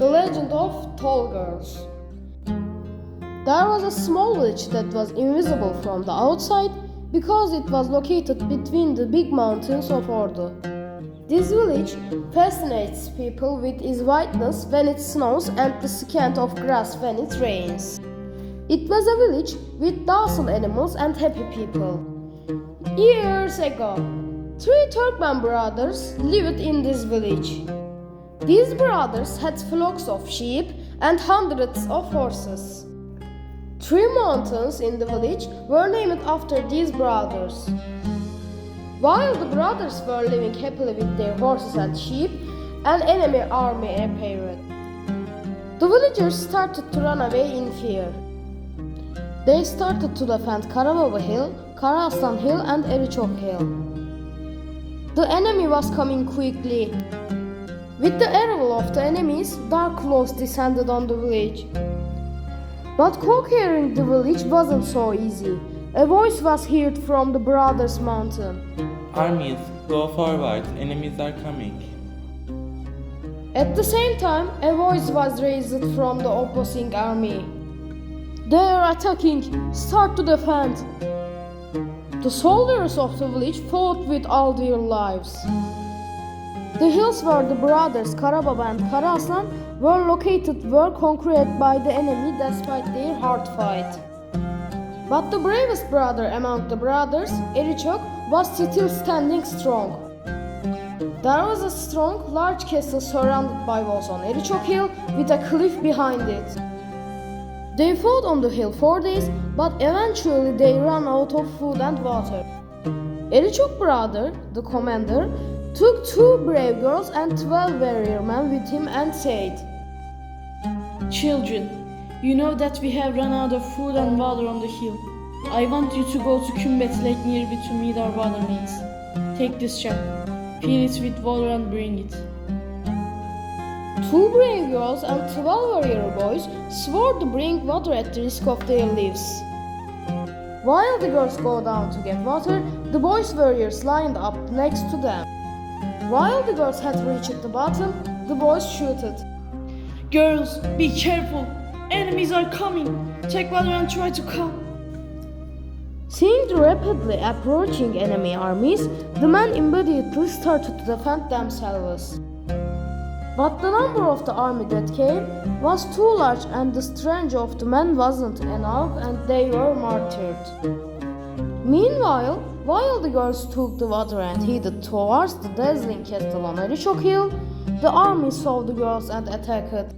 The legend of tall girls. There was a small village that was invisible from the outside because it was located between the big mountains of Ordu. This village fascinates people with its whiteness when it snows and the scant of grass when it rains. It was a village with docile animals and happy people. Years ago, 3 Turkmen brothers lived in this village. These brothers had flocks of sheep and hundreds of horses. 3 mountains in the village were named after these brothers. While the brothers were living happily with their horses and sheep, an enemy army appeared. The villagers started to run away in fear. They started to defend Karababa Hill, Karaaslan Hill and Eriçok Hill. The enemy was coming quickly. With the arrival of the enemies, dark clouds descended on the village. But conquering the village wasn't so easy. A voice was heard from the brothers' mountain. Armies, go forward, enemies are coming. At the same time, a voice was raised from the opposing army. They are attacking, start to defend. The soldiers of the village fought with all their lives. The hills where the brothers Karababa and Karaaslan were located were conquered by the enemy despite their hard fight. But the bravest brother among the brothers, Eriçok, was still standing strong. There was a strong, large castle surrounded by walls on Eriçok Hill with a cliff behind it. They fought on the hill 4 days, but eventually they ran out of food and water. Eriçok brother, the commander, took 2 brave girls and 12 warrior men with him and said, Children, you know that we have run out of food and water on the hill. I want you to go to Kümbet Lake nearby to meet our water needs. Take this jug, fill it with water and bring it. 2 brave girls and 12 warrior boys swore to bring water at the risk of their lives. While the girls go down to get water, the boys' warriors lined up next to them. While the girls had reached the bottom, the boys shouted, Girls, be careful! Enemies are coming! Take water and try to come! Seeing the rapidly approaching enemy armies, the men immediately started to defend themselves. But the number of the army that came was too large and the strength of the men wasn't enough and they were martyred. Meanwhile, while the girls took the water and headed towards the dazzling castle on Eriçok Hill, the army saw the girls and attacked.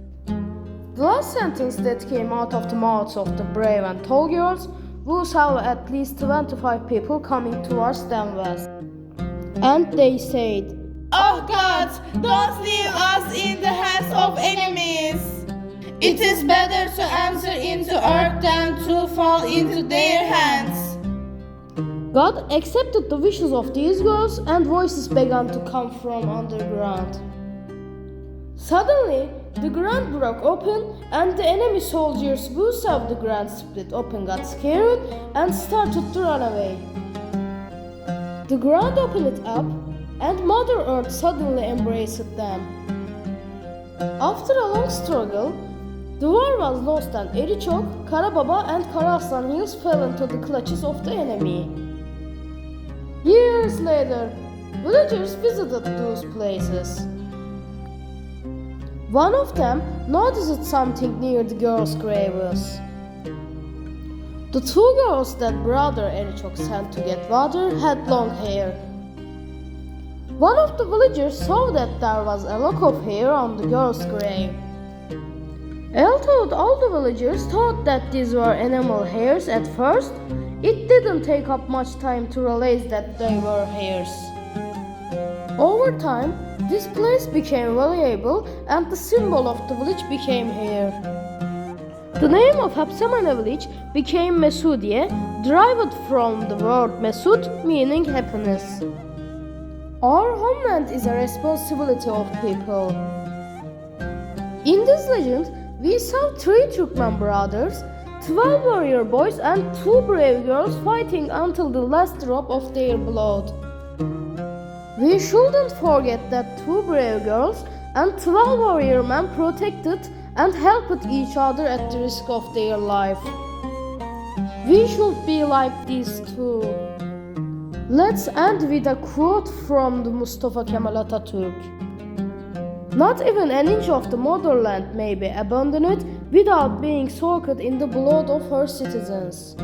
The last sentence that came out of the mouths of the brave and tall girls who saw at least 25 people coming towards them west. And they said, Oh God, don't leave us in the hands of enemies. It is better to enter into earth than to fall into their hands. God accepted the wishes of these girls and voices began to come from underground. Suddenly, the ground broke open and the enemy soldiers who saw the ground split open got scared and started to run away. The ground opened up and Mother Earth suddenly embraced them. After a long struggle, the war was lost and Eriçok, Karababa and Karaaslan hills fell into the clutches of the enemy. Years later, villagers visited those places. One of them noticed something near the girls' graves. The 2 girls that brother Eriçok sent to get water had long hair. One of the villagers saw that there was a lock of hair on the girl's grave. Although all the villagers thought that these were animal hairs at first, it didn't take up much time to realize that they were hairs. Over time, this place became valuable and the symbol of the village became hair. The name of Hapsamane village became Mesudi, derived from the word Mesud, meaning happiness. Our homeland is a responsibility of people. In this legend, we saw 3 Turkmen brothers, 12 warrior boys and 2 brave girls fighting until the last drop of their blood. We shouldn't forget that 2 brave girls and 12 warrior men protected and helped each other at the risk of their life. We should be like this too. Let's end with a quote from the Mustafa Kemal Atatürk. Not even an inch of the motherland may be abandoned without being soaked in the blood of her citizens.